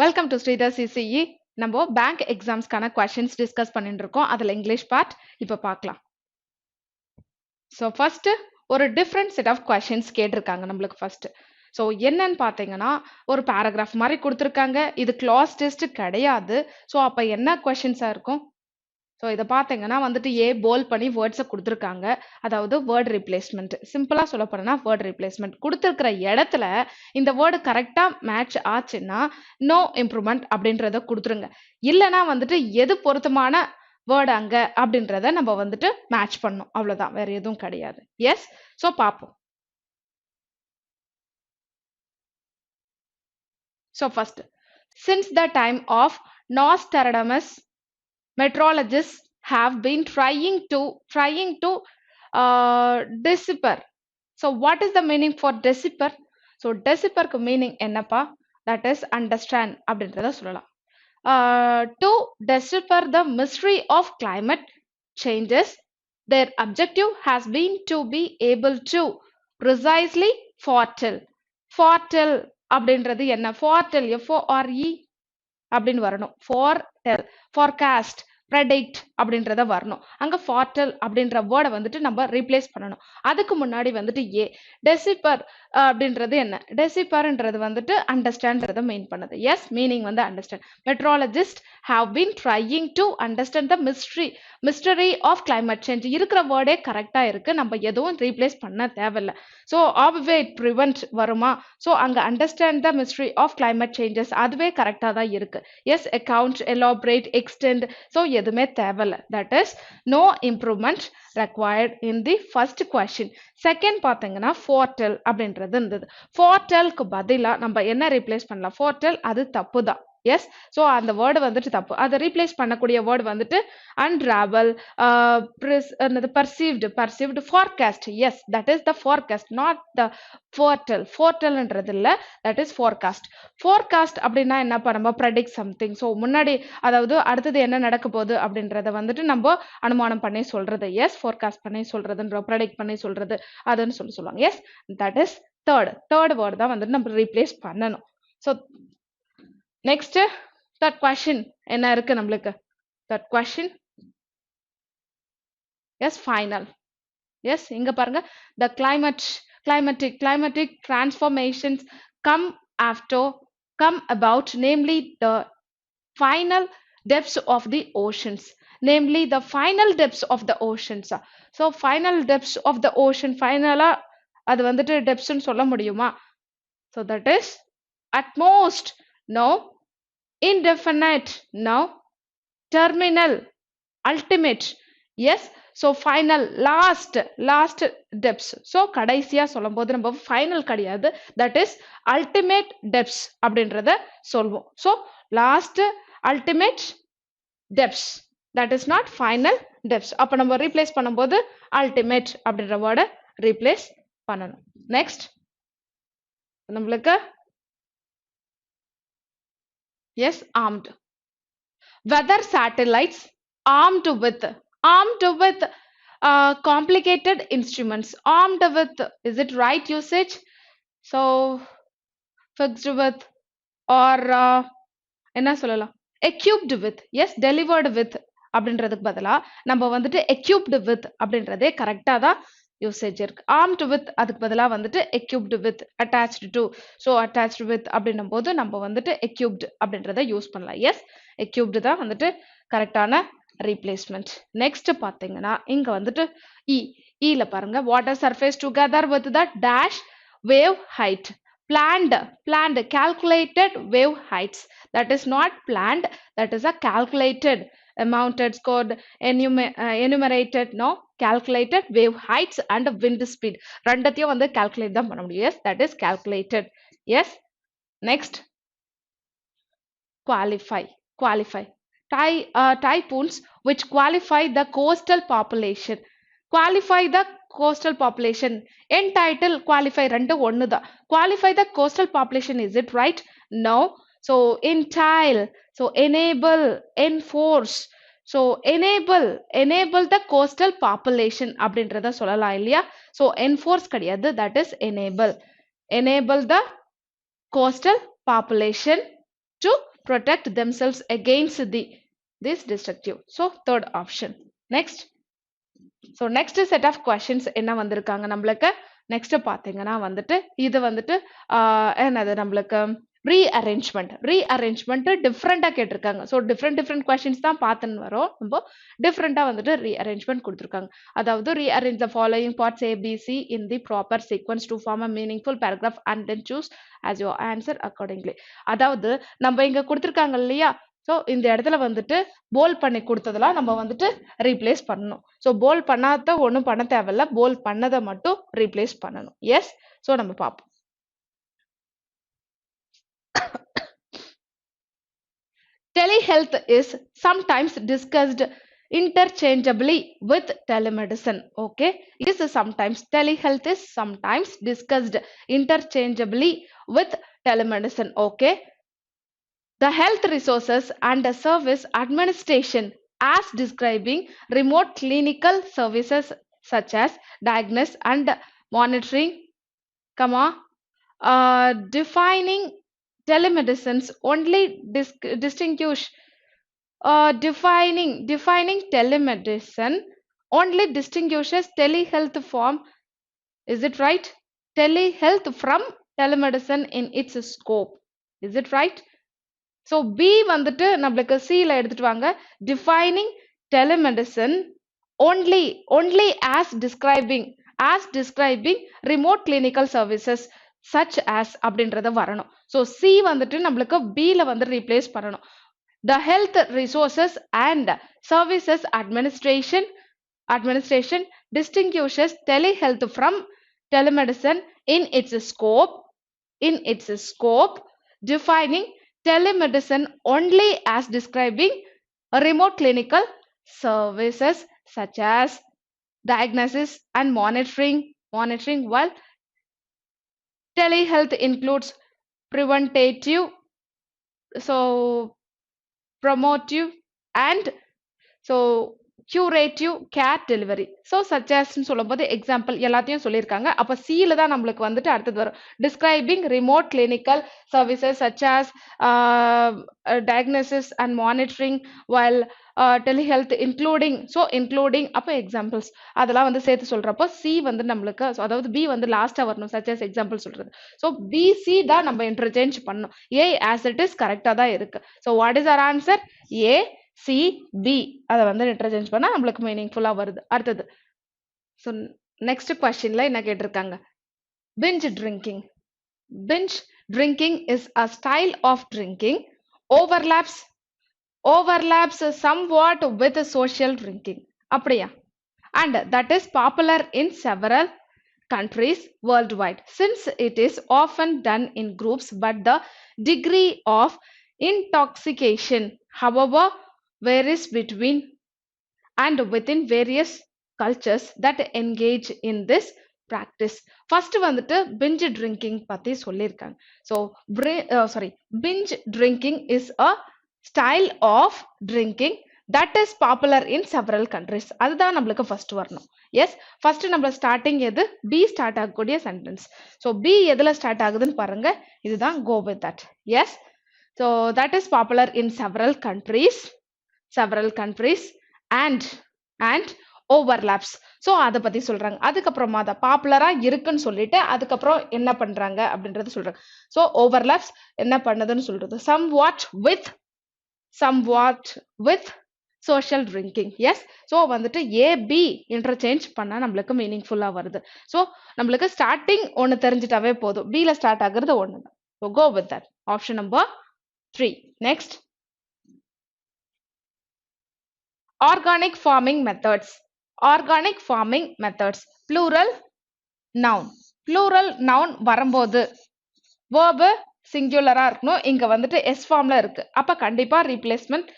Welcome to Sridhar CCE. நம்ம bank எக்ஸாம்ஸ்க்கான questions discuss பண்ணிட்டு இருக்கோம். அதில் இங்கிலீஷ் பார்ட் இப்போ பார்க்கலாம். ஸோ ஃபர்ஸ்ட் ஒரு டிஃப்ரெண்ட் செட் ஆஃப் கொஸ்டின்ஸ் கேட்டிருக்காங்க நம்மளுக்கு ஃபர்ஸ்ட். ஸோ என்னன்னு பார்த்தீங்கன்னா ஒரு பேராகிராஃப் மாதிரி கொடுத்துருக்காங்க. இது கிளாஸ் டெஸ்ட் கிடையாது. ஸோ அப்போ என்ன கொஸ்டின்ஸாக இருக்கும்? ஸோ இதை பார்த்தீங்கன்னா வந்துட்டு போல் பண்ணி வேர்ட்ஸை கொடுத்துருக்காங்க. அதாவது வேர்ட் ரீப்ளேஸ்மெண்ட். சிம்பிளாக சொல்ல போனோம்னா வேர்ட் ரீப்ளேஸ்மெண்ட் கொடுத்துருக்கிற இடத்துல இந்த வேர்டு கரெக்டாக மேட்ச் ஆச்சுன்னா நோ இம்ப்ரூவ்மெண்ட் அப்படின்றத கொடுத்துருங்க. இல்லைனா வந்துட்டு எது பொருத்தமான வேர்டு அங்க அப்படின்றத நம்ம வந்துட்டு மேட்ச் பண்ணணும். அவ்வளோதான், வேற எதுவும் கிடையாது. எஸ், ஸோ பார்ப்போம். So first, since the time of Nostradamus, meteorologists have been trying to decipher. So what is the meaning for decipher? So decipher க்கு meaning என்னப்பா? That is understand அப்படின்றத சொல்லலாம். To decipher the mystery of climate changes, their objective has been to be able to precisely foretell. Foretell அப்படின்றது என்ன? Foretell, FORE அப்படின்னு வரணும். Foretell, forecast, predict அப்படின்றத வரணும். அங்க foretell அப்படின்ற வேர்டை வந்துட்டு நம்ம ரீப்ளேஸ் பண்ணணும். அதுக்கு முன்னாடி வந்துட்டு டெசிபர் அப்படின்றது என்ன? டெசிபர்ன்றது வந்துட்டு அண்டர்ஸ்டாண்ட்ன்றத மெயின் பண்ணுது. எஸ், மீனிங் வந்து understand. Meteorologist have been trying to understand the mystery of climate change. இருக்கிற வேர்டே கரெக்டா இருக்கு, நம்ம எதுவும் ரீப்ளேஸ் பண்ண தேவையில்லை. ஸோ ஆப்வேட் ப்ரிவென்ட் வருமா? ஸோ அங்க understand the mystery of climate changes அதுவே கரெக்டா தான் இருக்கு. Yes, account, elaborate, extend, so எதுவுமே தேவையில்லை. That is no improvement required in the first question. செகண்ட் பார்த்தீங்கன்னா foretell அப்படின்றது இருந்தது. foretellக்கு பதிலா நம்ம என்ன ரீப்ளேஸ் பண்ணலாம்? foretell அது தப்பு தான். எஸ், ஸோ அந்த வேர்டு வந்துட்டு தப்பு. அதை ரீப்ளேஸ் பண்ணக்கூடிய வேர்டு வந்துட்டு unravel, perceived, forecast. Yes, that is the forecast, not the foretell. foretellன்றது இல்லை, தட் இஸ் forecast. forecast அப்படின்னா என்னப்பா? நம்ம predict something. ஸோ முன்னாடி, அதாவது அடுத்தது என்ன நடக்க போகுது அப்படின்றத வந்துட்டு நம்ம அனுமானம் பண்ணி சொல்றது. எஸ், forecast பண்ணி சொல்றதுன்ற, predict பண்ணி சொல்றது, அதுன்னு சொல்லுவாங்க. Yes, that is third word தான் வந்துட்டு நம்ம ரீப்ளேஸ் பண்ணணும். ஸோ நெக்ஸ்ட் தட் கொஸ்டின் என்ன இருக்கு நம்மளுக்கு? That question yes, final. Yes, இங்க பாருங்க, the climatic transformations come about, namely the final depths of the oceans. So final depths of the ocean, finally அது வந்துட்டு depths ன்னு சொல்ல முடியுமா? So that is at most, no. Indefinite, no. Terminal, ultimate, yes. So final, last depths. So கடைசியா சொல்லும்போது நம்ம final கிடையாது, that is ultimate depths அப்படின்றத சொல்வோம். So last ultimate depths, that is not final depths. அப்ப நம்ம ரீப்ளேஸ் பண்ணும்போது ultimate அப்படின்ற வேர்டை ரீப்ளேஸ் பண்ணணும். நெக்ஸ்ட் நம்மளுக்கு yes, armed. Weather satellites armed with complicated instruments. Armed with, is it right usage? So fixed with or என்ன சொல்லலாம்? equipped with. Yes, delivered with அப்படின்றதுக்கு பதிலா நம்ம வந்துட்டு equipped with அப்படின்றதே கரெக்டா தான் யூசேஜ் இருக்கு. armed with அதுக்கு பதிலா வந்துட்டு equipped with, attached to. so attached with அப்படின்னும் போது நம்ம வந்துட்டு equipped அப்படின்றத யூஸ் பண்ணலாம். எஸ், equipped தான் வந்துட்டு கரெக்டான ரீப்ளேஸ்மெண்ட். நெக்ஸ்ட் பாத்தீங்கன்னா இங்க வந்துட்டு ல பாருங்க, water surface together with the dash wave height. planned calculated wave heights. That is not planned, that is a calculated, amounted, scored, enumerated, no. calculated wave heights and wind speed ரெண்டத்தையும் வந்து calculate தான் பண்ண முடியும். Yes, that is calculated. Yes, next qualify. Typhoons which qualify the coastal population. Qualify the coastal population. Entitle, qualify ரெண்டு ஒன்னு தான். Qualify the coastal population, is it right? No. So entail, so enable, enforce. So enable the coastal population அப்படின்றத சொல்லலாம் இல்லையா? So enforce கிடையாது, that is enable the coastal population to protect themselves against this destructive. So third option. Next. So next set of questions என்ன வந்திருக்காங்க நம்மளுக்கு next பார்த்தீங்கன்னா வந்துட்டு இது வந்துட்டு என்னது நம்மளுக்கு ரீஅரேஞ்ச்மெண்ட் டிஃப்ரெண்ட்டாக கேட்டிருக்காங்க. ஸோ டிஃப்ரெண்ட் கொஷின்ஸ் தான் பார்த்துன்னு வரோம். நம்ம டிஃப்ரெண்ட்டாக வந்துட்டு ரீஅரேஞ்ச்மெண்ட் கொடுத்துருக்காங்க. அதாவது rearrange the following parts ABC in the proper sequence to form a meaningful paragraph and then choose as your answer accordingly. அதாவது நம்ம இங்கே கொடுத்துருக்காங்க இல்லையா, ஸோ இந்த இடத்துல வந்துட்டு போல் பண்ணி கொடுத்ததெல்லாம் நம்ம வந்துட்டு ரீப்ளேஸ் பண்ணணும். ஸோ போல் பண்ணாத ஒன்றும் பண்ண தேவையில்ல, போல் பண்ணதை மட்டும் ரீப்ளேஸ் பண்ணணும். எஸ், ஸோ நம்ம பார்ப்போம். Telehealth is sometimes discussed interchangeably with telemedicine. Okay, telehealth is sometimes discussed interchangeably with telemedicine. Okay, the health resources and the service administration as describing remote clinical services such as diagnosis and monitoring, defining telemedicines only defining telemedicine only distinguishes telehealth form. Is it right? Telehealth from telemedicine in its scope. Is it right? So B வந்துட்டு நம்மளுக்கு சியில் எடுத்துட்டு வாங்க. Defining telemedicine only as describing remote clinical services such as அப்படின்றத வரணும். So C வந்துட்டு நம்மளுக்கு பியில் வந்து ரீப்ளேஸ் பண்ணணும். The health resources and services administration distinguishes telehealth from telemedicine in its scope, defining telemedicine only as describing remote clinical services such as diagnosis and monitoring, while telehealth includes preventative, promotive and curative care delivery. So such as சொல்லும்போது example எல்லாத்தையும் சொல்லியிருக்காங்க. அப்போ சியில் தான் நம்மளுக்கு வந்துட்டு அடுத்தது வரும். Describing remote clinical services such as diagnosis and monitoring, while telehealth including அப்போ எக்ஸாம்பிள்ஸ் அதெல்லாம் வந்து சேர்த்து சொல்றப்போ சி வந்து நம்மளுக்கு, அதாவது பி வந்து லாஸ்டா வரணும். such as எக்ஸாம்பிள் சொல்றது. ஸோ பிசி தான் நம்ம இன்டர்சேஞ்ச் பண்ணணும். ஏ as it is கரெக்டாக தான் இருக்கு. So what is our answer? A C B அதை வந்து இன்டர்சேஞ்ச் பண்ணால் நம்மளுக்கு மீனிங்ஃபுல்லாக வருது. அடுத்தது ஸோ நெக்ஸ்ட் கொஸ்டின்ல என்ன கேட்டிருக்காங்க? Binge drinking is a style of drinking overlaps somewhat with social drinking. அப்படியா? And that is popular in several countries worldwide since it is often done in groups, but the degree of intoxication however varies between and within various cultures that engage in this practice. First வந்துட்டு binge drinking பத்தி சொல்லியிருக்காங்க. So binge drinking is a style of drinking that is popular in several countries. அதுதான் நம்மளுக்கு first வரணும். Yes, first நம்ம starting எது? B start ஆகக்கூடிய sentence. So B எதில் ஸ்டார்ட் ஆகுதுன்னு பாருங்க. இதுதான் go with that. Yes, so that is popular in several countries and overlaps. So அதை பத்தி சொல்றாங்க. அதுக்கப்புறமா அதை பாப்புலரா இருக்குன்னு சொல்லிட்டு அதுக்கப்புறம் என்ன பண்றாங்க அப்படின்றது சொல்றாங்க. ஸோ ஓவர்லாப்ஸ் என்ன பண்ணுதுன்னு சொல்றது somewhat with social drinking. Yes, so வந்துட்டு ஏபி இன்டர்சேஞ்ச் பண்ணால் நம்மளுக்கு மீனிங்ஃபுல்லாக வருது. ஸோ நம்மளுக்கு ஸ்டார்டிங் ஒன்று தெரிஞ்சிட்டாவே போதும். பியில் ஸ்டார்ட் ஆகுறது ஒன்று தான். So go with that. Option number 3. Next, organic farming methods plural noun வரும்போது verb சிங்குலரா இருக்கணும். இங்க வந்துட்டு எஸ் ஃபார்ம்ல இருக்கு. அப்ப கண்டிப்பா ரீப்ளேஸ்மெண்ட்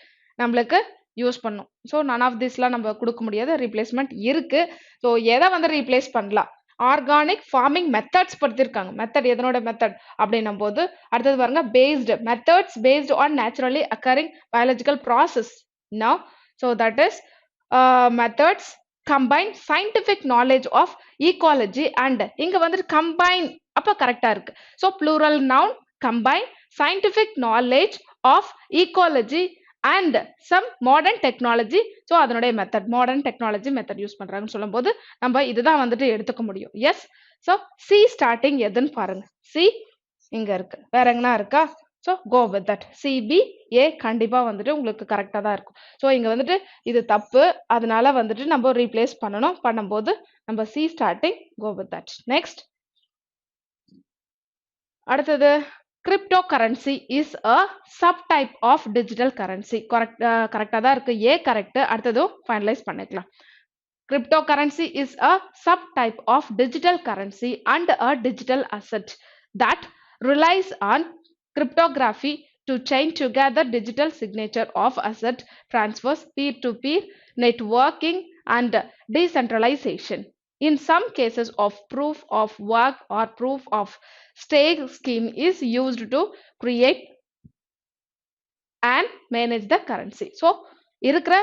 நம்மளுக்கு யூஸ் பண்ணும். ஸோ நன் ஆஃப் திஸ்லாம் நம்ம கொடுக்க முடியாது. ரீப்ளேஸ்மெண்ட் இருக்கு. ஸோ எதை வந்து ரீப்ளேஸ் பண்ணலாம்? ஆர்கானிக் ஃபார்மிங் மெத்தட்ஸ் படுத்திருக்காங்க. மெத்தட் எதனோட மெத்தட் அப்படின்னும் போது அடுத்தது பாருங்க, methods based on naturally occurring biological process. Now so that is methods combine scientific knowledge of ecology and இங்க வந்து combine அப்ப கரெக்டா இருக்கு. so plural noun combine scientific knowledge of ecology and some modern technology. So அதனுடைய method modern technology method use பண்றாங்கன்னு சொல்லும்போது நம்ம இதுதான் வந்துட்டு எடுத்துக்க முடியும். எஸ். ஸோ சி ஸ்டார்டிங் எதுன்னு பாருங்க. சி இங்க இருக்கு, வேற எங்கன்னா இருக்கா? So go with that. CBA கண்டிப்பா வந்துட்டு உங்களுக்கு கரெக்டாக தான் இருக்கும். ஸோ இங்க வந்துட்டு இது தப்பு, அதனால வந்துட்டு நம்ம ரீப்ளேஸ் பண்ணணும். பண்ணும்போது நம்ம C starting go with that. Next அடுத்தது cryptocurrency is a subtype of digital currency. கரெக்டாக தான் இருக்கு. ஏ கரெக்ட். அடுத்ததும் ஃபைனலைஸ் பண்ணிக்கலாம். Cryptocurrency is a subtype of digital currency and a digital asset that relies on cryptography to chain together digital signature of asset transfers, peer-to-peer networking and decentralization. In some cases of proof of work or proof of stake scheme is used to create and manage the currency. So இருக்கிற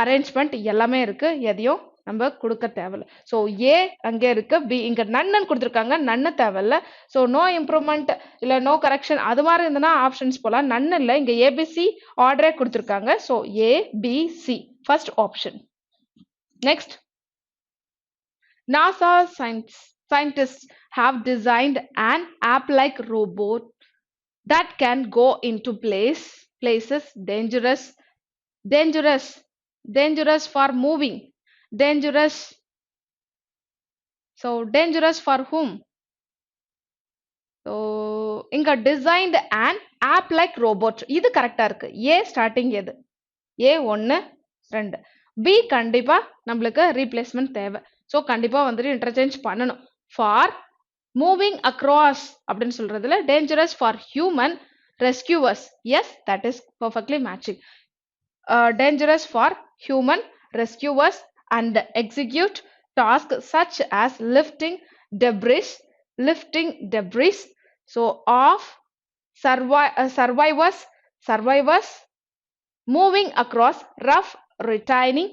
arrangement எல்லாமே இருக்கு, எதையும் நம்ம கொடுக்க தேவையில்ல. So ஏ அங்கே இருக்கு, B இங்க நன்னு கொடுத்துருக்காங்க, நன்னு தேவையில்ல. ஸோ நோ இம்ப்ரூவ்மெண்ட் இல்லை நோ கரெக்ஷன் அது மாதிரி இருந்ததுன்னா ஆப்ஷன்ஸ் போலாம். நன்னு இல்லை, இங்க ஏபிசி ஆர்டரே கொடுத்துருக்காங்க. So A B C first option. Next NASA scientists have designed an app-like robot that can go into places dangerous for moving. Dangerous. So dangerous for whom? So இங்க designed an app-like robot. இது கரெக்டா இருக்கு. A starting எது? A 1 2. B கண்டிப்பா நம்மளுக்கு replacement தேவை. So கண்டிப்பா வந்துட்டு இன்டர்சேஞ்ச் பண்ணணும். ஃபார் மூவிங் அக்ராஸ் அப்படின்னு சொல்றதுல dangerous for human rescuers. Yes, that is perfectly matching. Dangerous for human rescuers and execute tasks such as lifting debris. So of survivors moving across rough retaining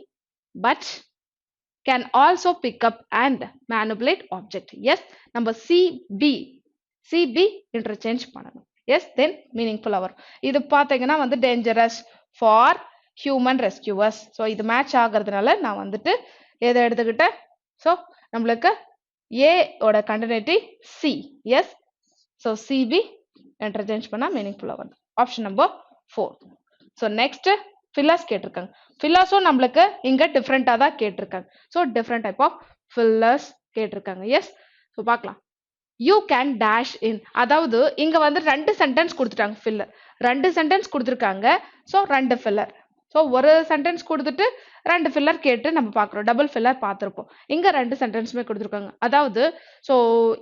but can also pick up and manipulate object. Yes, number CB interchange பண்ணணும். Yes, then meaningful hour. இது பாத்தீங்கன்னா வந்து dangerous for human rescuers. So இது match ஆகிறதுனால நான் வந்துட்டு எதை எடுத்துக்கிட்டேன்? ஸோ நம்மளுக்கு ஏ ஓட continuity C. Yes, so CB interchange பண்ணா மீனிங்ஃபுல் ஆகும். Option number 4. So next fillers கேட்டிருக்காங்க. ஃபில்லர்ஸும் நம்மளுக்கு இங்க டிஃப்ரெண்டா தான் கேட்டிருக்காங்க. So different type of fillers கேட்டிருக்காங்க. எஸ், ஸோ பார்க்கலாம். யூ கேன் டேஷ் இன், அதாவது இங்க வந்து 2 சென்டென்ஸ் கொடுத்துட்டாங்க. ஃபில்லர் 2 சென்டென்ஸ் கொடுத்துருக்காங்க. So 2 filler. ஸோ ஒரு சென்டென்ஸ் கொடுத்துட்டு 2 ஃபில்லர் கேட்டு நம்ம பார்க்குறோம். டபுள் ஃபில்லர் பார்த்துருப்போம். இங்க 2 சென்டென்ஸுமே கொடுத்துருக்காங்க. அதாவது ஸோ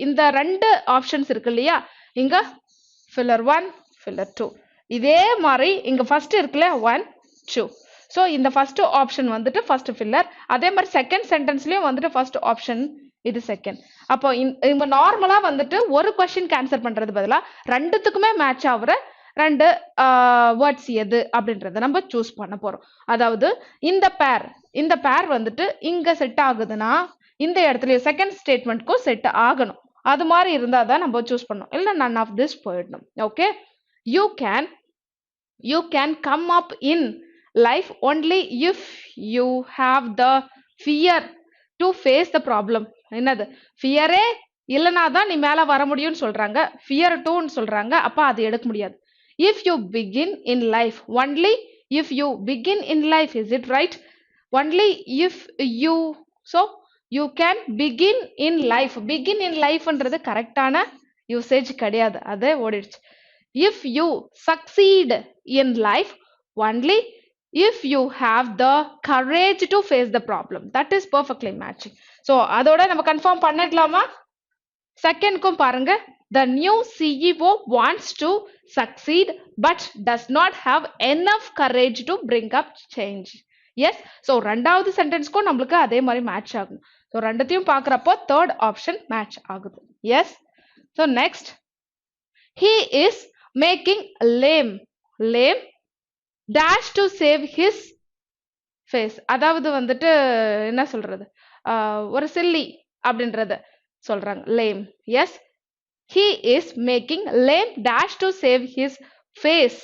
இந்த 2 ஆப்ஷன்ஸ் இருக்கு இல்லையா, இங்க ஃபில்லர் 1 ஃபில்லர் 2. இதே மாதிரி இங்க ஃபர்ஸ்ட் இருக்குல்ல 1 2. ஸோ இந்த ஃபர்ஸ்ட் ஆப்ஷன் வந்துட்டு ஃபர்ஸ்ட் ஃபில்லர். அதே மாதிரி செகண்ட் சென்டென்ஸ்லயும் வந்துட்டு ஃபர்ஸ்ட் ஆப்ஷன் இது செகண்ட். அப்போ இவங்க நார்மலா வந்துட்டு ஒரு கொஸ்டின் ஆன்சர் பண்றது பதிலா 2த்துக்குமே மேட்ச் ஆகுற 2 வேர்ட்ஸ் எது அப்படின்றத நம்ம சூஸ் பண்ண போறோம். அதாவது இந்த பேர் வந்துட்டு இங்க செட் ஆகுதுன்னா இந்த இடத்துல செகண்ட் ஸ்டேட்மெண்ட்க்கும் செட் ஆகணும். அது மாதிரி இருந்தா தான் நம்ம சூஸ் பண்ணணும். இல்லை none of this போயிடணும். Okay, you can come up in life only if you have the fear to face the problem. என்னது ஃபியரே இல்லைனா தான் நீ மேல வர முடியும்னு சொல்றாங்க. ஃபியர் டூன்னு சொல்றாங்க. அப்ப அது எடுக்க முடியாது. if you begin in life, only if you begin in life, is it right? only if you, so you can begin in life. begin in life ன்றது கரெக்டான யூசேஜ் கிடையாது, அது ஓடிடுச்சு. if you succeed in life, only if you have the courage to face the problem. that is perfectly matching. so அதோட நம்ம confirm பண்ணிடலாமா? செகண்ட்க்கும் பாருங்க. the new CEO wants to succeed but does not have enough courage to bring up change. yes, so ரெண்டாவது சென்டென்ஸ்க்கும் நம்மளுக்கு அதே மாதிரி match ஆகும். so ரெண்டத்தையும் பார்க்குறப்போ தேர்ட் ஆப்ஷன் மேட்ச் ஆகுது. yes, so next, he is making lame dash to save his face. அதாவது வந்துட்டு என்ன சொல்றது, ஒரு சில்லி அப்படின்றத சொல்றாங்க. lame. yes, he is making lame dash to save his face.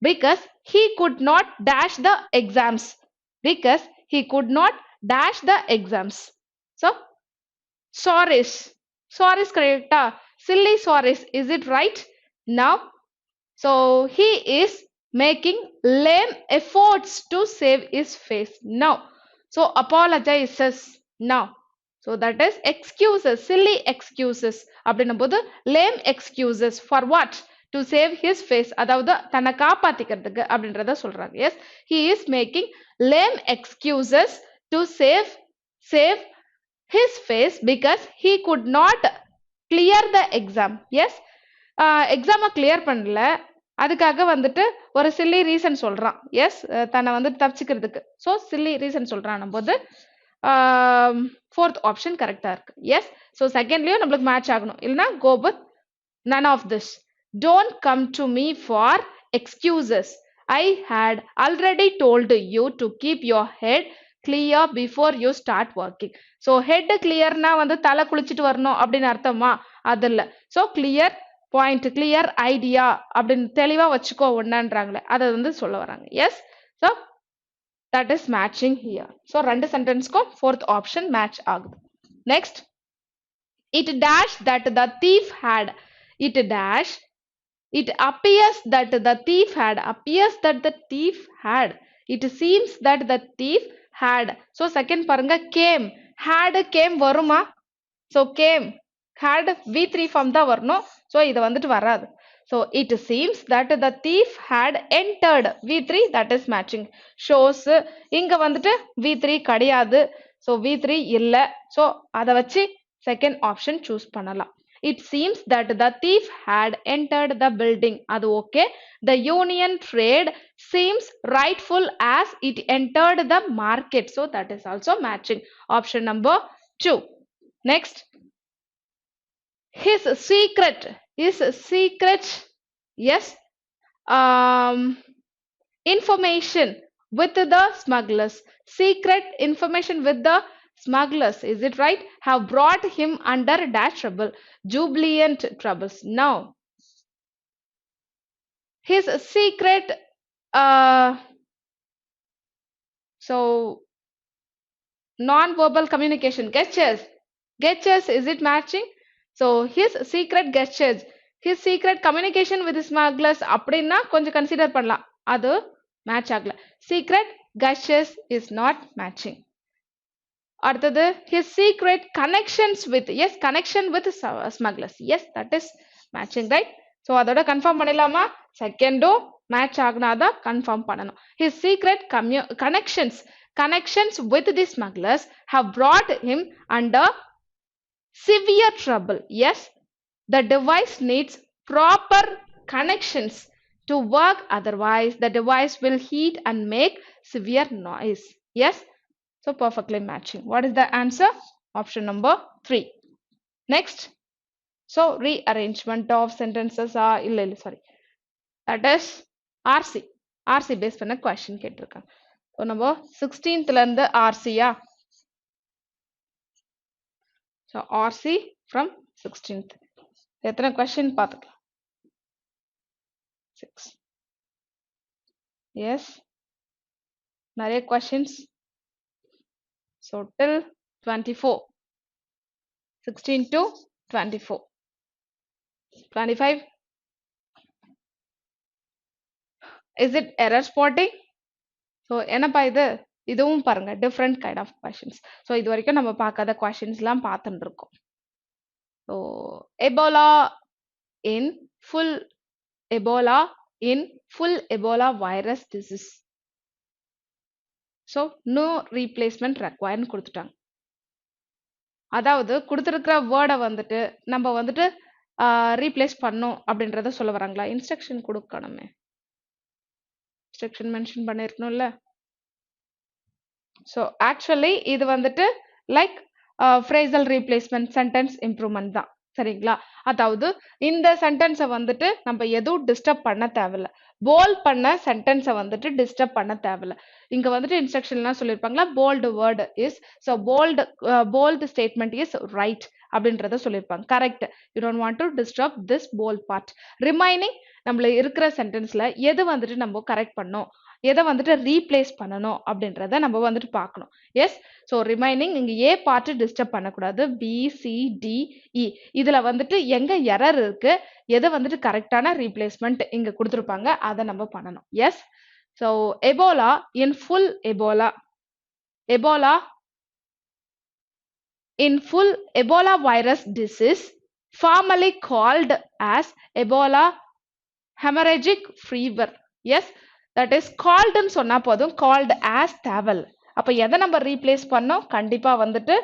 because he could not dash the exams. Because he could not dash the exams. So, sorries. Sorries, correct? Silly sorries. Is it right? Now, so he is making lame efforts to save his face now. So apologizes now. So that is excuses, silly excuses. அப்படின்னும்போது lame excuses for what? To save his face. அதாவது தன்னை காப்பாத்திக்கிறதுக்கு அப்படின்றத சொல்றாங்க. Yes, he is making lame excuses to save his face because he could not clear the exam. Yes, எக்ஸாமை clear பண்ணல, அதுக்காக வந்துட்டு ஒரு சில்லி ரீசன் சொல்றான். எஸ், தன்னை வந்துட்டு தப்பிச்சுக்கிறதுக்கு. ஸோ சில்லி ரீசன் சொல்றான் போது ஃபோர்த் ஆப்ஷன் கரெக்டா இருக்கு. எஸ், ஸோ செகண்ட்லயும் நம்மளுக்கு மேட்ச் ஆகணும். இல்லைன்னா go with none of this. Don't come to me for excuses. I had already told you to keep your head clear before you start working. So head clear na வந்து தலை குளிச்சிட்டு வரணும் அப்படின்னு அர்த்தமா? அது இல்ல. So clear point, clear idea அப்படின்னு தெளிவா வச்சுக்கோ ஒன்னான்றாங்களே, அதை வந்து சொல்ல வராங்க. Yes, so that is matching here. So ரெண்டு சென்டென்ஸ்க்கும் ஃபோர்த் ஆப்ஷன் மேட்ச் ஆகுது. Next, it dash that the thief had. It dash, it appears that the thief had, appears that the thief had, it seems that the thief had. So second பாருங்க, came, had came வருமா? So came, had v3 form தான் வரணும். So இது வந்துட்டு வராது. So it seems that the thief had entered, v3, that is matching. shows இங்க வந்துட்டு v3 கிடையாது. So v3 இல்ல. So அதை வச்சு second option choose பண்ணலாம். It seems that the thief had entered the building. அது okay. The union trade seems rightful as it entered the market. So that is also matching. Option number 2. Next, his secret. Yes, information with the smugglers. Secret information with the smugglers, is it right? Have brought him under dash trouble, jubilant troubles. Now, his secret, so non-verbal communication, gestures, is it matching? So his secret gestures, his secret communication with the smugglers அப்படின்னா கொஞ்சம் consider பண்ணலாம், அது match ஆகல. secret gestures is not matching. அடுத்தது his secret connections with, yes, connection with smugglers, yes, that is matching, right? so அதோட confirm பண்ணிடலாமா? செகண்டும் match ஆகுனாதான் confirm பண்ணணும். his secret connections with the smugglers have brought him under severe trouble. Yes, the device needs proper connections to work, otherwise the device will heat and make severe noise. Yes, so perfectly matching. What is the answer? Option number 3. Next, so rearrangement of sentences are sorry, that is RC based பண்ண question கேட்டிருக்காங்க. so நம்ம 16th ல இருந்து RC yeah? so RC from 16th. எத்தனை question பார்த்துக்கலாம்? 6. yes, நிறைய questions. so till 24, 16 to 24, 25. is it error spotting? so என்னப்பா இது? இதுவும் பாருங்க, different kind of questions. so இது வரைக்கும் நம்ம பார்க்காத questions எல்லாம் பார்த்துட்டு இருக்கோம். so Ebola in full Ebola virus disease. so no replacement required கொடுத்துட்டாங்க. அதாவது கொடுத்திருக்கிற வேர்டை வந்துட்டு நம்ம வந்துட்டு ரீப்ளேஸ் பண்ணோம் அப்படின்றத சொல்ல வராங்களா? இன்ஸ்ட்ரக்ஷன் கொடுக்கணுமே, இன்ஸ்ட்ரக்ஷன் மென்ஷன் பண்ணிருக்கணும்ல. ஸோ ஆக்சுவலி இது வந்துட்டு like phrasal replacement, sentence improvement தான், சரிங்களா? அதாவது இந்த சென்டென்ஸை வந்துட்டு நம்ம எதுவும் டிஸ்டர்ப் பண்ண தேவையில்ல. போல்ட் பண்ண சென்டென்ஸை வந்துட்டு டிஸ்டர்ப் பண்ண தேவையில்ல. இங்க வந்துட்டு இன்ஸ்ட்ரக்ஷன்லாம் சொல்லியிருப்பாங்களா, bold word is, so bold statement is right அப்படின்றத சொல்லியிருப்பாங்க. Correct. You don't want to disturb this bold part. Remaining நம்மள இருக்கிற சென்டென்ஸ்ல எது வந்துட்டு நம்ம கரெக்ட் பண்ணோம், எதை வந்துட்டு ரீப்ளேஸ் பண்ணணும் அப்படின்றத நம்ம வந்துட்டு பார்க்கணும். எஸ். ஸோ ரிமைனிங் இங்க ஏ பார்ட் டிஸ்டர்ப் பண்ணக்கூடாது. பி, சி, டி, இ இதுல வந்துட்டு எங்க எரர் இருக்கு, எதை வந்துட்டு கரெக்டான ரீப்ளேஸ்மெண்ட் இங்க கொடுத்துருப்பாங்க, அதை நம்ம பண்ணணும். Yes. So Ebola in full Ebola in full Ebola virus disease, formerly called as Ebola hemorrhagic fever. Yes, that is called ன்னு சொன்னா போதும், called as தேவல். அப்ப எதை நம்ம ரீப்ளேஸ் பண்ணோம், கண்டிப்பா வந்துட்டு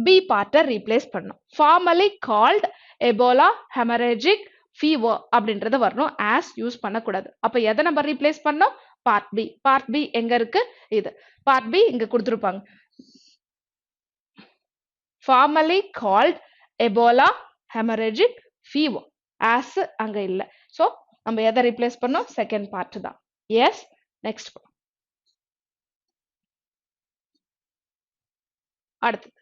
பி பார்ட்டை ரீப்ளேஸ் பண்ணோம். Formally called Ebola haemorrhagic fever அப்படின்றத வரணும், ஆஸ் யூஸ் பண்ணக்கூடாது. அப்ப எதை நம்ம ரீப்ளேஸ் பண்ணோம், பார்ட் பி. பார்ட் பி எங்க இருக்கு, இது பார்ட் பி இங்க கொடுத்துருப்பாங்க. Formally called Ebola haemorrhagic fever, as அங்க இல்ல. ஸோ நம்ம எதை ரீப்ளேஸ் பண்ணோம், செகண்ட் பார்ட் தான். எஸ். நெக்ஸ்ட் அடுத்தது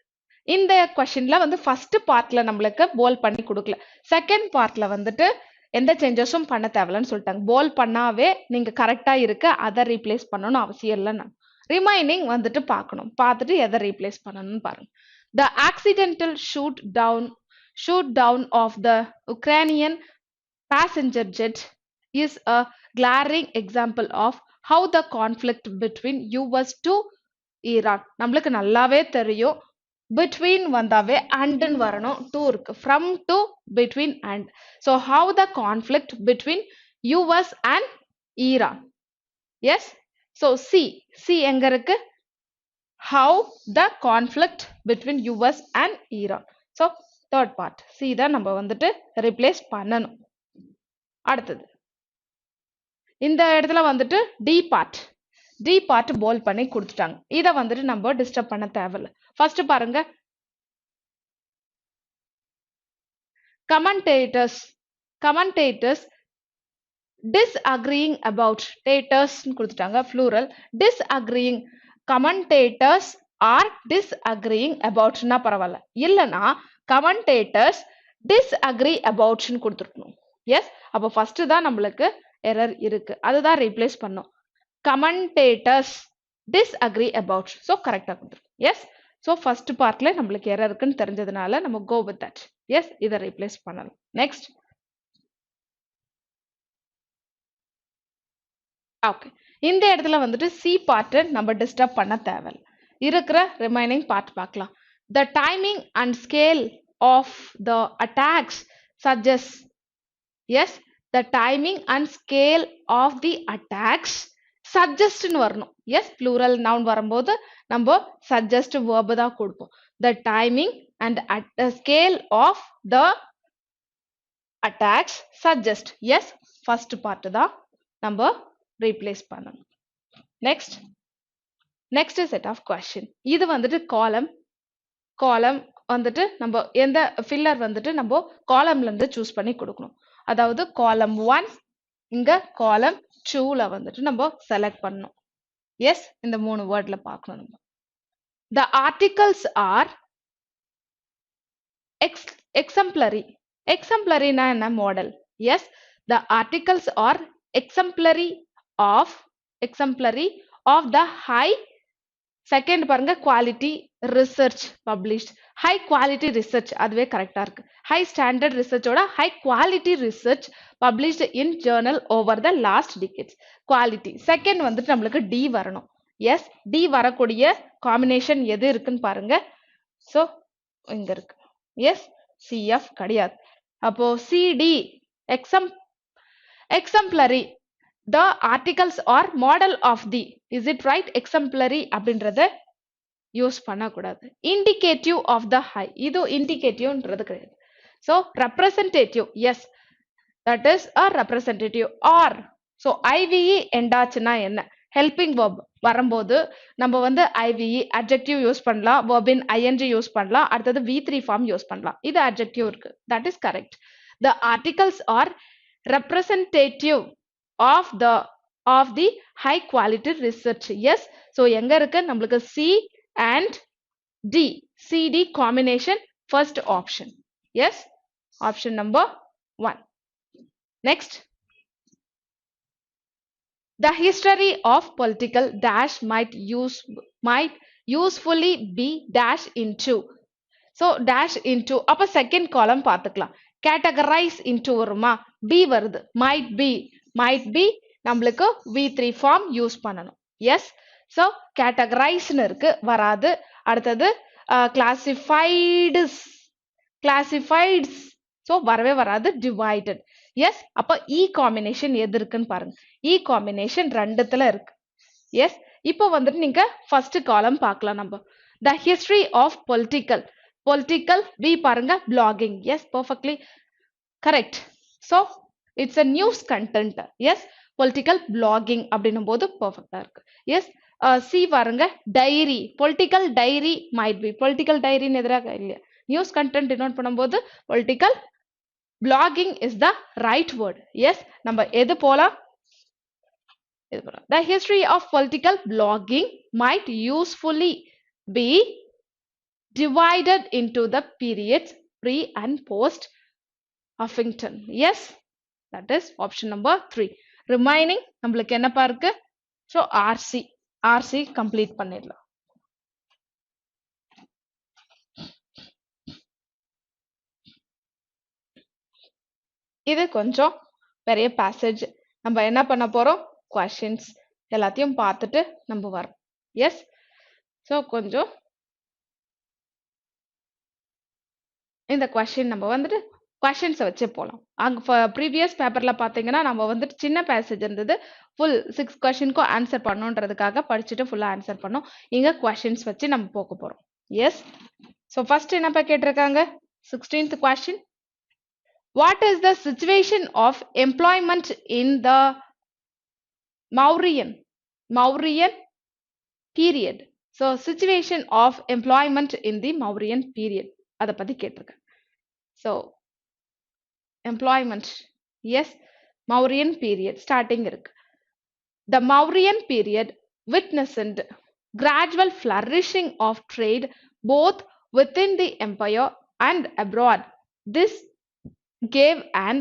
இந்த கொஸ்டின்ல வந்து ஃபர்ஸ்ட் பார்ட்ல நம்மளுக்கு போல் பண்ணி கொடுக்கல, செகண்ட் பார்ட்ல வந்துட்டு எந்த சேஞ்சஸும் பண்ண தேவையில்லைன்னு சொல்லிட்டாங்க. போல் பண்ணாவே நீங்க கரெக்டா இருக்கு, அதை ரீப்ளேஸ் பண்ணணும்னு அவசியம் இல்லைன்னு. ரிமைனிங் வந்துட்டு பார்க்கணும், பார்த்துட்டு எதை ரீப்ளேஸ் பண்ணணும்னு பாருங்க. The accidental shoot down of the Ukrainian passenger jet is a glaring example of how the conflict between US to Iran, நம்மளுக்கு நல்லாவே தெரியும், between வந்தாவே and வரணும், to இருக்கு, from to between and. So how the conflict between US and Iran. Yes. So C எங்க இருக்கு, how the conflict between US and Iran. So third part C தான் நம்ம வந்துட்டு replace பண்ணணும். அடுத்தது இந்த இடத்துல வந்துட்டு D part போல் பண்ணி கொடுத்துட்டாங்க, இதை வந்துட்டு நம்ம டிஸ்டர்ப் பண்ண தேவையில்லை. ஃபர்ஸ்ட் பாருங்க, commentators disagreeing about taters கொடுத்துட்டாங்க, plural. disagreeing commentators are disagreeing about னா பரவாயில்ல, இல்லனா commentators disagree about னு கொடுத்துருக்கணும். எஸ். அப்போ ஃபர்ஸ்ட் தான் நம்மளுக்கு எரர் இருக்கு, அதுதான் ரீப்ளேஸ் பண்ணோம். commentators disagree about, so கரெக்டா கொடுத்துருக்கோம். எஸ். ஸோ ஃபர்ஸ்ட் பார்ட்ல நம்மளுக்கு எரர் இருக்குன்னு தெரிஞ்சதுனால நம்ம go with that. எஸ், இதை ரீப்ளேஸ் பண்ணலாம். நெக்ஸ்ட் ஓகே, இந்த இடத்துல வந்துட்டு சி பார்ட் நம்ம டிஸ்டர்ப் பண்ண தேவையில்லை, இருக்கிற ரிமைனிங் பார்ட் பார்க்கலாம். The timing and scale of the attacks suggests, yes, the timing and scale of the attacks suggest ன்னு வரணும். எஸ், plural noun வரும்போது நம்ம suggest verb தான் கொடுப்போம். The timing and scale of the attacks suggest. Yes, first part தான் நம்ம replace பண்ணணும். Next set of question, இது வந்துட்டு காலம் வந்துட்டு நம்ம எந்த ஃபில்லர் வந்துட்டு நம்ம காலம்ல இருந்து சூஸ் பண்ணி கொடுக்கணும். அதாவது காலம் 1 இங்க காலம் 2ல வந்துட்டு நம்ம செலக்ட் பண்ணணும். எஸ், இந்த 3 வேர்ட்ல பார்க்கணும் நம்ம. The articles are exemplary னா என்ன, model. Yes, the articles are exemplary of the high, second பாருங்க, quality research published. High quality research அதுவே கரெக்டா இருக்கு. ஹை ஸ்டாண்டர்ட் ரிசர்ச்சோட high quality research published in journal over the last decades. Quality second வந்துட்டு நம்மளுக்கு D வரணும். S, D வரக்கூடிய combination எது இருக்குன்னு பாருங்க. ஸோ இங்க இருக்கு. எஸ், சிஎஃப் கிடையாது. அப்போ CD exemplary, the articles are model of the, is it right? exemplary அப்படின்றத யூஸ் பண்ணக்கூடாது. indicative of the high, இது இண்டிகேட்டிவ்ன்றது கிடையாது. So representative, yes, that is a representative. or so IVE எண்டாச்சுன்னா என்ன, ஹெல்பிங் verb வரும்போது நம்ம வந்து ஐவிஇ adjective யூஸ் பண்ணலாம், verb in ing யூஸ் பண்ணலாம், அடுத்தது v3 ஃபார்ம் யூஸ் பண்ணலாம். இது adjective இருக்கு, that is correct. The articles are representative of the high quality research. Yes, so எங்க இருக்கு நம்மளுக்கு C and D, CD combination First option. Yes, option number 1. Next, the history of political dash might usefully be dash into. So dash into அப்ப second column பார்த்துக்கலாம். Categorize into வருமா B வருது. Might be நம்மளுக்கு V3 form use பண்ணணும். Yes. So categorize இருக்கு வராது. அடுத்தது classifieds. So வரவே வராது. Divided. Yes. அப்ப E combination எது இருக்குன்னு பாருங்க. E combination ரெண்டுத்துல இருக்கு. Yes. இப்போ வந்துட்டு நீங்க first column பார்க்கலாம் நம்ம. The history of political B பாருங்க blogging. Yes, perfectly correct. So it's a news content. Yes, political blogging அப்படின்னும் போது perfect இருக்கு. Yes, C பாருங்க diary. Political diary might be. Political diary எதிராக இல்லையா, news content denote பண்ணும்போது political blogging is the right word. Yes, நம்ம எது போலாம். The history of political blogging might usefully be divided into the periods pre and post Huffington. Yes, that is option number 3. Remaining நம்மளுக்கு என்னப்பா இருக்கு? So RC complete பண்ணிடலாம். இது கொஞ்சம் பெரிய passage. நம்ம என்ன பண்ண போறோம்? Questions எல்லாத்தையும் பார்த்துட்டு நம்ம வரோம். Yes, so கொஞ்சம் இந்த question நம்ம வந்துட்டு questions வச்சே போலாம். அங்க previous paperல பாத்தீங்கன்னா நம்ம வந்துட்டு சின்ன passage இருந்தது, full 6 questionக்கும் answer பண்ணணும்ன்றதுக்காக படிச்சுட்டு full answer பண்ணோம். இங்க questions வச்சு நம்ம போக போறோம். Yes, so first என்னப்பா கேட்டிருக்காங்க? 16th question. What is the situation of employment in the Mauryan period? So situation of employment in the Mauryan period அத பத்தி கேட்டிருக்காங்க. So employment, yes, Mauryan period starting இருக்கு. The Mauryan period witnessed gradual flourishing of trade both within the empire and abroad. This gave an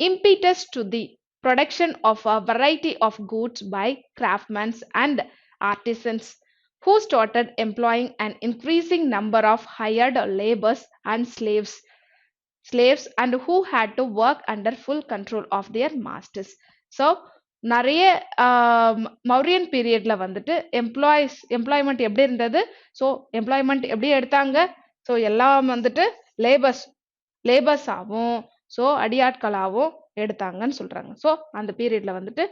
impetus to the production of a variety of goods by craftsmen and artisans who started employing an increasing number of hired laborers and slaves and who had to work under full control of their masters. So நிறைய மௌரியன் பீரியட்ல வந்துட்டு employment எப்படி இருந்தது? So employment எப்படி எடுத்தாங்க? So எல்லாம் வந்துட்டு labours ஆகும், ஸோ அடியாட்களாகவும் எடுத்தாங்கன்னு சொல்றாங்க. ஸோ அந்த பீரியட்ல வந்துட்டு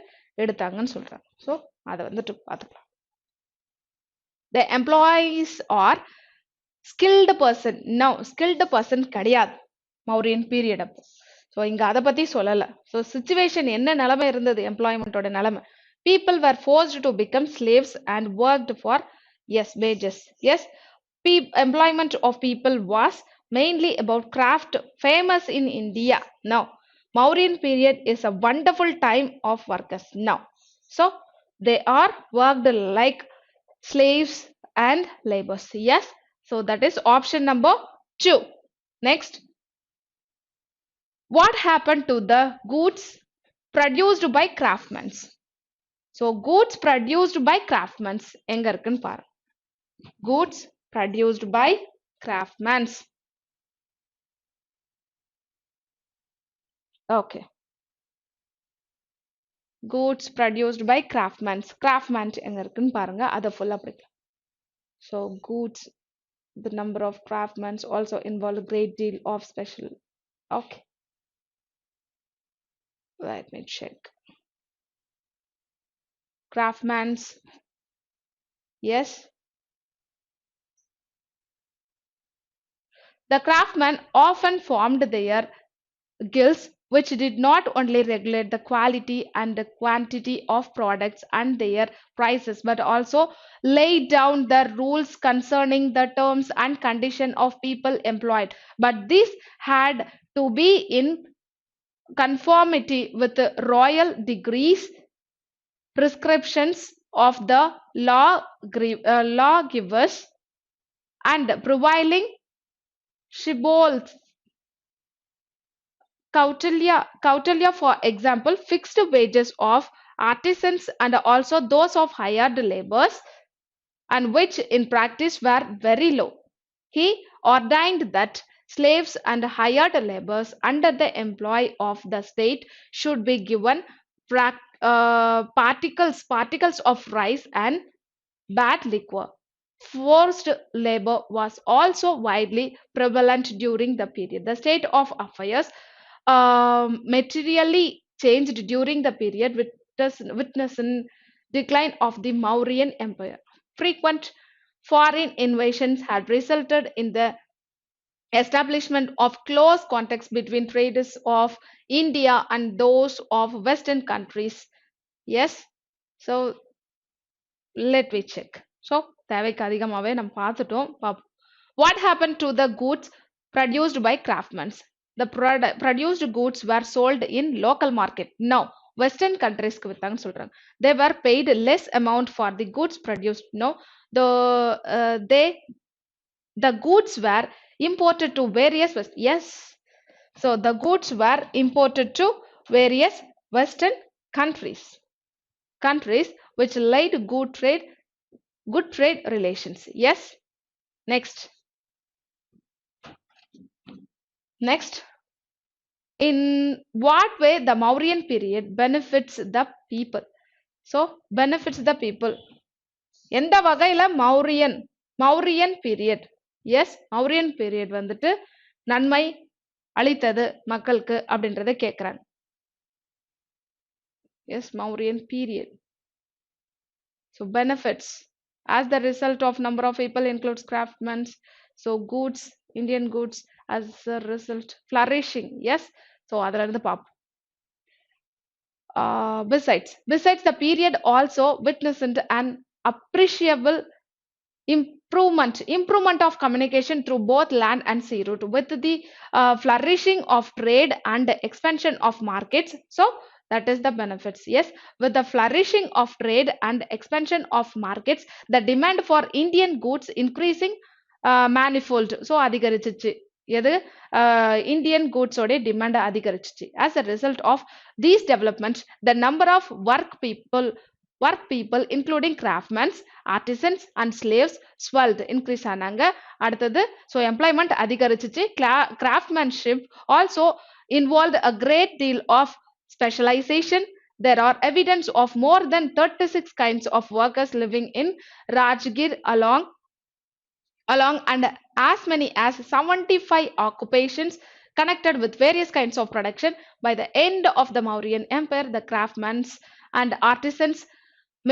எடுத்தாங்கன்னு சொல்றாங்க. ஸோ அதை வந்துட்டு பார்த்துக்கலாம். The employees are skilled person. Now skilled person கிடையாது மௌரியன் பீரியட் அப்போ. ஸோ இங்க அதை பத்தி சொல்லல. ஸோ சிச்சுவேஷன் என்ன நிலைமை இருந்தது? எம்ப்ளாய்மெண்டோட நிலைமை. People were forced to become slaves and worked for wages. Yes, employment of people was mainly about craft famous in India. Now Mauryan period is a wonderful time of workers now. So they are worked like slaves and laborers. Yes, so that is option number 2. Next, what happened to the goods produced by craftsmen? So goods produced by craftsmen எங்க இருக்குன்னு பாருங்க. Goods produced by craftsmen. Okay, goods produced by craftsmen எங்க இருக்குன்னு பாருங்க, அதை ஃபுல்லா படிக்கலாம். So goods, the number of craftsmen also involve a great deal of special. Okay, let me check. Craftsmen, yes, the craftsmen often formed their guilds, which did not only regulate the quality and the quantity of products and their prices, but also laid down the rules concerning the terms and condition of people employed. But this had to be in conformity with the royal decrees, prescriptions of the lawgivers, and prevailing Shibol's Kautilya, for example, fixed wages of artisans and also those of hired laborers, and which in practice were very low. He ordained that slaves and hired laborers under the employ of the state should be given particles of rice and bad liquor. Forced labor was also widely prevalent during the period. The state of affairs materially changed during the period witnessing decline of the Mauryan Empire. Frequent foreign invasions had resulted in the establishment of close contacts between traders of India and those of Western countries. Yes, so let me check. So தேவைக்கு அதிகமாவே நம்ம பார்த்துட்டோம். What happened to the goods produced by craftsmen? The produced goods were sold in local market. Now Western countries க்கு வித்தாங்கன்னு சொல்றாங்க. They were paid less amount for the goods produced. No, the they the goods were imported to various yes. So the goods were imported to various Western countries which laid good trade relations. Yes. Next, in what way the Mauryan period benefits the people? So benefits the people எந்த வகையில Mauryan period yes Mauryan period வந்துட்டு நன்மை அளித்தது மக்களுக்கு அப்படின்றத கேக்குறாங்க. Yes Mauryan period. So benefits as the result of number of people includes craftsmen, so goods, Indian goods as a result flourishing. Yes, so adala irundhu paap. Besides the period also witnessed an appreciable improvement of communication through both land and sea route with the flourishing of trade and expansion of markets. So that is the benefits. Yes, with the flourishing of trade and expansion of markets, the demand for Indian goods increasing manifold. So அதிகரிச்சிச்சு. எது Indian goods ஓட demand அதிகரிச்சிச்சு. As a result of these developments, the number of work people including craftsmen, artisans and slaves swelled, increase ஆனாங்க. அடுத்தது so employment அதிகரிச்சிச்சு. Craftsmanship also involved a great deal of specialization. There are evidence of more than 36 kinds of workers living in Rajgir along and as many as 75 occupations connected with various kinds of production. By the end of the Mauryan Empire, the craftsmen and artisans,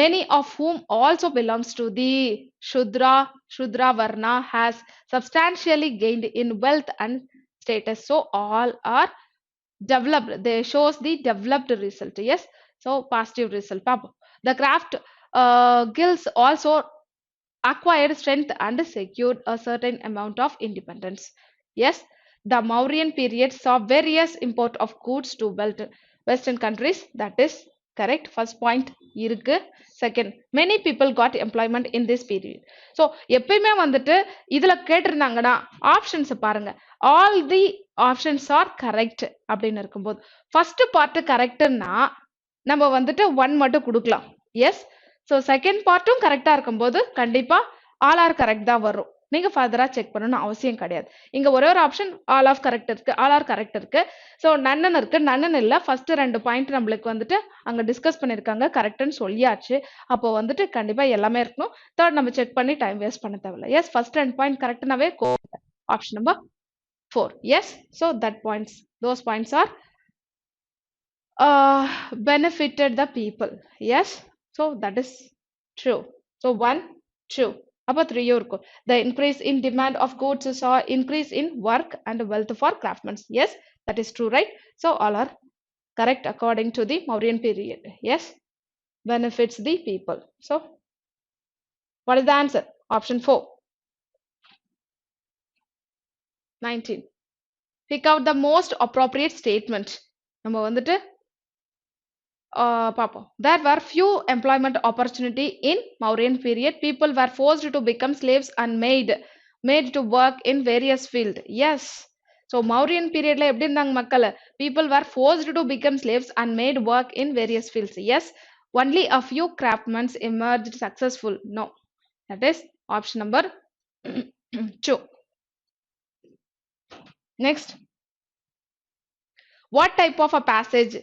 many of whom also belongs to the Shudra Varna, has substantially gained in wealth and status. So all are developed. They shows the developed result. Yes, so positive result. The craft guilds also acquired strength and secured a certain amount of independence. Yes, the Mauryan period saw various import of goods to Western countries. That is correct. First point இருக்கு. Second, many people got employment in this period. So எப்பயுமே வந்துட்டு இதுல கேட்டிருந்தாங்கன்னா options பாருங்க. All the options are correct அப்படின்னு இருக்கும்போது first part கரெக்ட்னா நம்ம வந்துட்டு 1 மட்டும் கொடுக்கலாம். எஸ், ஸோ செகண்ட் பார்ட்டும் கரெக்டா இருக்கும்போது கண்டிப்பா ஆல் ஆர் கரெக்ட் தான் வரும். நீங்க ஃபர்தரா செக் பண்ணணும்னு அவசியம் கிடையாது. இங்க ஒரே ஒரு ஆப்ஷன் ஆல் ஆர் கரெக்ட் இருக்கு. ஸோ நன்னன் இருக்கு, நன்னன் இல்ல. ஃபர்ஸ்ட் 2 பாயிண்ட் நம்மளுக்கு வந்துட்டு அங்க டிஸ்கஸ் பண்ணிருக்காங்க, கரெக்ட்னு சொல்லியாச்சு. அப்போ வந்துட்டு கண்டிப்பா எல்லாமே இருக்கணும். தேர்ட் நம்ம செக் பண்ணி டைம் வேஸ்ட் பண்ண தேவையில்ல. எஸ், ஃபர்ஸ்ட் 2 பாயிண்ட் கரெக்ட்னாவே option number 4. Yes, so those points are benefited the people. Yes, so that is true. So 1, 2. About 3 இருக்கும். The increase in demand of goods saw increase in work and wealth for craftsmen. Yes, that is true, right? So all are correct according to the Mauryan period. Yes, benefits the people. So what is the answer? Option 4. 19. Pick out the most appropriate statement. நம்ம வந்துட்டு பார்ப்போம். There were few employment opportunity in Mauryan period. People were forced to become slaves and made made to work in various field. Yes. So Mauryan period la eppadi irundanga makkal? People were forced to become slaves and made work in various fields. Yes. Only a few craftsmen emerged successful. No. That is option number 2. Next, what type of a passage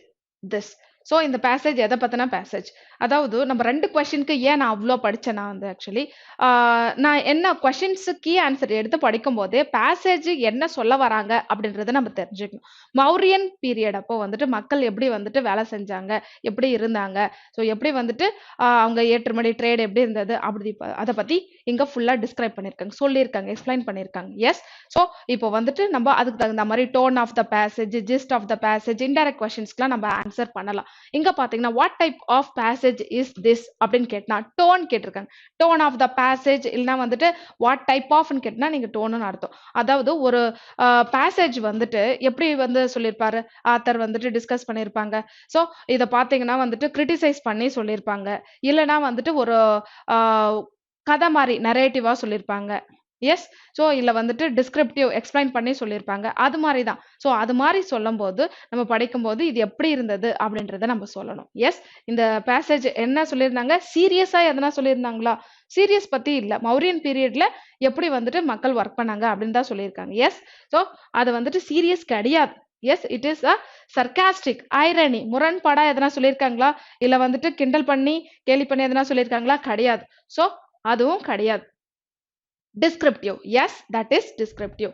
this? So இந்த passage எதை பற்றின passage? அதாவது நம்ம 2 கொஷினுக்கு ஏன் நான் அவ்வளோ படித்தேன்னா வந்து ஆக்சுவலி நான் என்ன கொஷின்ஸு கீ ஆன்சர் எடுத்து படிக்கும் போதே பேசேஜ் என்ன சொல்ல வராங்க அப்படின்றத நம்ம தெரிஞ்சுக்கணும். மௌரியன் பீரியட் அப்போ வந்துட்டு மக்கள் எப்படி வந்துட்டு வேலை செஞ்சாங்க, எப்படி இருந்தாங்க, ஸோ எப்படி வந்துட்டு அவங்க ஏற்றுமதி ட்ரேட் எப்படி இருந்தது அப்படி அதை பற்றி இங்கே ஃபுல்லாக டிஸ்கிரைப் பண்ணியிருக்காங்க, சொல்லியிருக்காங்க, எக்ஸ்பிளைன் பண்ணியிருக்காங்க. எஸ். ஸோ இப்போ வந்துட்டு நம்ம அதுக்கு தகுந்த மாதிரி tone of the passage, gist of the passage, indirect கொஷின்ஸ்க்குலாம் நம்ம ஆன்சர் பண்ணலாம். இங்க பாத்தீங்கன்னா what type of passage is this அப்படின்னு கேட்டா டோன் கேட்டிருக்காங்க. டோன் ஆஃப் த பேசேஜ் இல்லைன்னா வந்துட்டு வாட் டைப் ஆஃப்னு கேட்டா நீங்க டோன்னு அர்த்தம். அதாவது ஒரு பேசேஜ் வந்துட்டு எப்படி வந்து சொல்லியிருப்பாரு, ஆத்தர் வந்துட்டு டிஸ்கஸ் பண்ணியிருப்பாங்க. ஸோ இதை பார்த்தீங்கன்னா வந்துட்டு கிரிட்டிசைஸ் பண்ணி சொல்லியிருப்பாங்க, இல்லைன்னா வந்துட்டு ஒரு கதை மாதிரி நரேட்டிவா சொல்லியிருப்பாங்க. எஸ். ஸோ இல்ல வந்துட்டு டிஸ்கிரிப்டிவ் எக்ஸ்பிளைன் பண்ணி சொல்லியிருப்பாங்க. அது மாதிரி தான். ஸோ அது மாதிரி சொல்லும்போது நம்ம படிக்கும்போது இது எப்படி இருந்தது அப்படின்றத நம்ம சொல்லணும். எஸ். இந்த பேசேஜ் என்ன சொல்லியிருந்தாங்க, சீரியஸா எதனா சொல்லியிருந்தாங்களா? சீரியஸ் பத்தி இல்ல, மௌரியன் பீரியட்ல எப்படி வந்துட்டு மக்கள் ஒர்க் பண்ணாங்க அப்படின்னு தான் சொல்லியிருக்காங்க. எஸ். ஸோ அது வந்துட்டு சீரியஸ் கிடையாது. Yes, it is a sarcastic, irony, முரண்பாடா எதனா சொல்லியிருக்காங்களா, இல்ல வந்துட்டு கிண்டல் பண்ணி கேலி பண்ணி எதனா சொல்லியிருக்காங்களா? கிடையாது. ஸோ அதுவும் கிடையாது. descriptive. Yes, that is descriptive.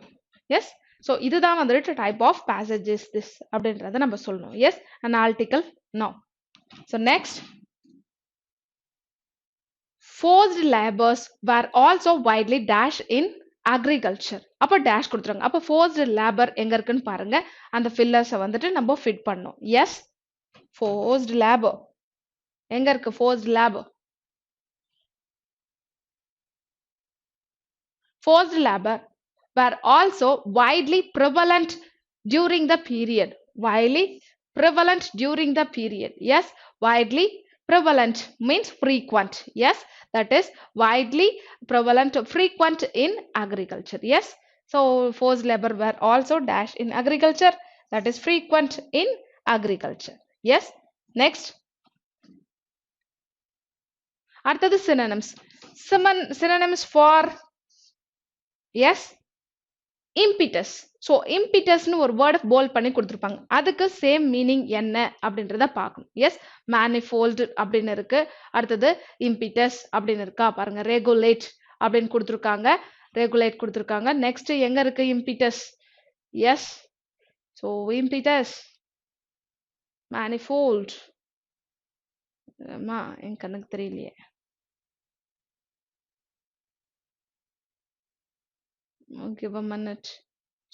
Yes. So இதுதான் வந்துட்டு type of passages this அப்படின்றத நம்ம சொல்லணும். Yes, analytical. No. So next, forced labors were also widely dashed in agriculture. அப்ப dash கொடுத்துருங்க. அப்ப forced labor எங்க இருக்குன்னு பாருங்க. அந்த fillers வந்துட்டு நம்ம fit பண்ணணும். Yes, forced labor எங்க இருக்கு? forced labor. Forced labor were also widely prevalent during the period. Widely prevalent during the period. Yes, widely prevalent means frequent. Yes, that is widely prevalent, frequent in agriculture. Yes, so forced labor were also dashed in agriculture, that is frequent in agriculture. Yes. Next, அடுத்தது synonyms. Synonyms for yes, impetus. So இம்பிட்டஸ்னு ஒரு word bolt பண்ணி கொடுத்துருப்பாங்க, அதுக்கு same meaning என்ன அப்படின்றத பார்க்கணும். S, manifold அப்படின்னு இருக்கு. அடுத்தது இம்பிட்டஸ் அப்படின்னு இருக்கா பாருங்க, ரெகுலேட் அப்படின்னு கொடுத்துருக்காங்க, ரெகுலேட் கொடுத்துருக்காங்க. நெக்ஸ்ட் எங்க இருக்கு impetus? Yes, so impetus, manifold. என் கண்ணுக்கு தெரியலையே. give a minute.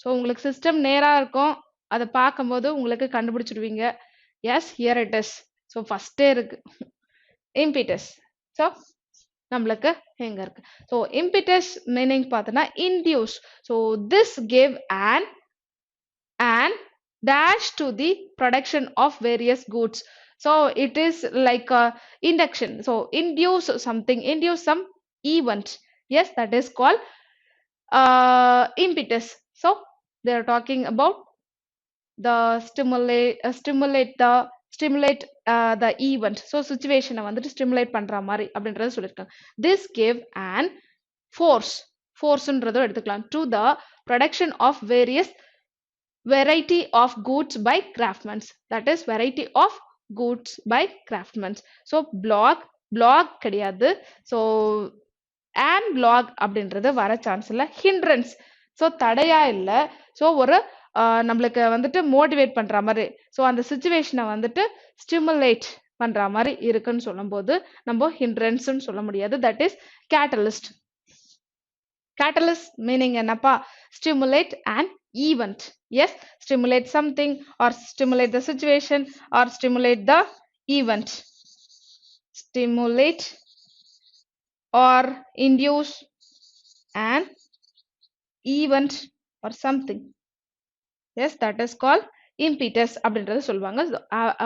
ஸோ உங்களுக்கு சிஸ்டம் நேராக இருக்கும், அதை பார்க்கும்போது உங்களுக்கு கண்டுபிடிச்சிடுவீங்க. Yes, here it is. So ஃபஸ்ட்டே இருக்கு இம்பிட்டஸ். ஸோ நம்மளுக்கு எங்க இருக்கு? ஸோ இம்பிட்டஸ் மீனிங் பார்த்தோன்னா induce. So this give an dash to the production of various goods. So it is like a induction. So induce something, induce some event. Yes, that is called impetus. So they are talking about the stimulate the event. So situation வந்துட்டு stimulate பண்ற மாதிரி அப்படின்றத சொல்லியிருக்காங்க. This gave an forceன்றதை எடுத்துக்கலாம் to the production of various variety of goods by craftsmen. That is variety of goods by craftsmen. So blog கிடையாது. So and blog அப்படின்றது வர chance இல்லை. hindrance, ஸோ தடையா இல்லை. ஸோ ஒரு நம்மளுக்கு வந்துட்டு மோட்டிவேட் பண்ற மாதிரி, ஸோ அந்த சுச்சுவேஷனை வந்துட்டு ஸ்டிமுலேட் பண்ற மாதிரி இருக்குன்னு சொல்லும் போது நம்ம ஹிண்ட்ரன்ஸ்ன்னு சொல்ல முடியாது. That is catalyst. Catalyst meaning என்னப்பா? Stimulate and event. Yes, stimulate something or stimulate the situation or stimulate the event. Stimulate or induce an event or something. Yes, that is called impetus அப்படின்றது சொல்லுவாங்க.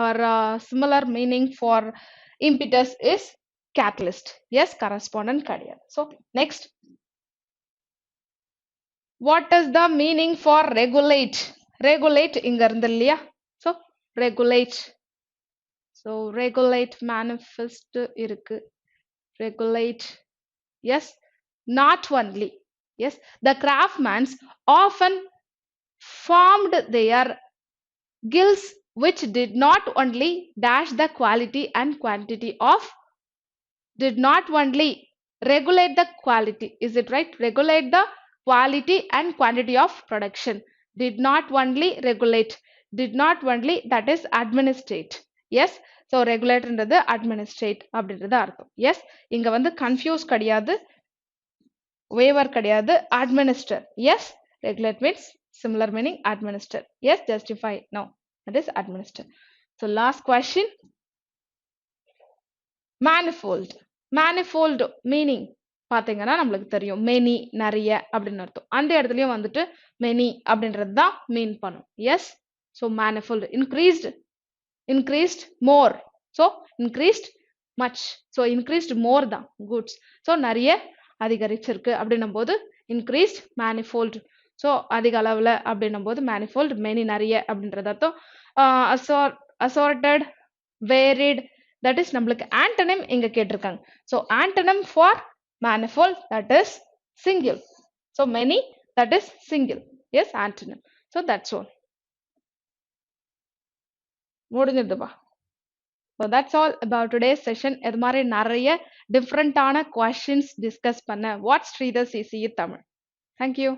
Our similar meaning for impetus is catalyst. Yes, correspondent கிடையாது. So next, What is the meaning for regulate? Regulate இங்க இருந்து இல்லையா? So regulate. So regulate manifest இருக்கு. Regulate. Yes. Not only. Yes. The craftsmen often formed their guilds which did not only dash the quality and quantity of, did not only regulate the quality, is it right? Regulate the quality and quantity of production. Did not only regulate, did not only, that is administrate. Yes. So regulate ன்றது administrate அப்படின்றது அர்த்தம். Yes. இங்க வந்து confuse கிடையாது, waiver கிடையாது, administer. Yes. Regulate means similar meaning, administer. Yes. Justify. No, that is administer. So last question. Manifold. Manifold meaning பாத்தீங்கன்னா நம்மளுக்கு தெரியும், many நிறைய அப்படின்னு அர்த்தம். அந்த இடத்துலயும் வந்துட்டு many அப்படின்றது தான் மீன் பண்ணும். Yes. So manifold increased, increased more. So increased much. So increased more தான் goods. ஸோ நிறைய அதிகரிச்சிருக்கு அப்படின்னும் போது increased manifold. ஸோ அதிக அளவுல அப்படின்னும் போது manifold, many நிறைய அப்படின்றது அர்த்தம். Assorted, varied, that is நம்மளுக்கு antonym இங்க கேட்டிருக்காங்க. So antonym for manifold, that is single. So many, that is single. Yes, antonym. So that's all. முடிஞ்சதுப்பா. So that's all about today's session. இது மாதிரி நிறைய டிஃப்ரெண்டான questions discuss பண்ண What's Sridhar's ECE Tamil. Thank you.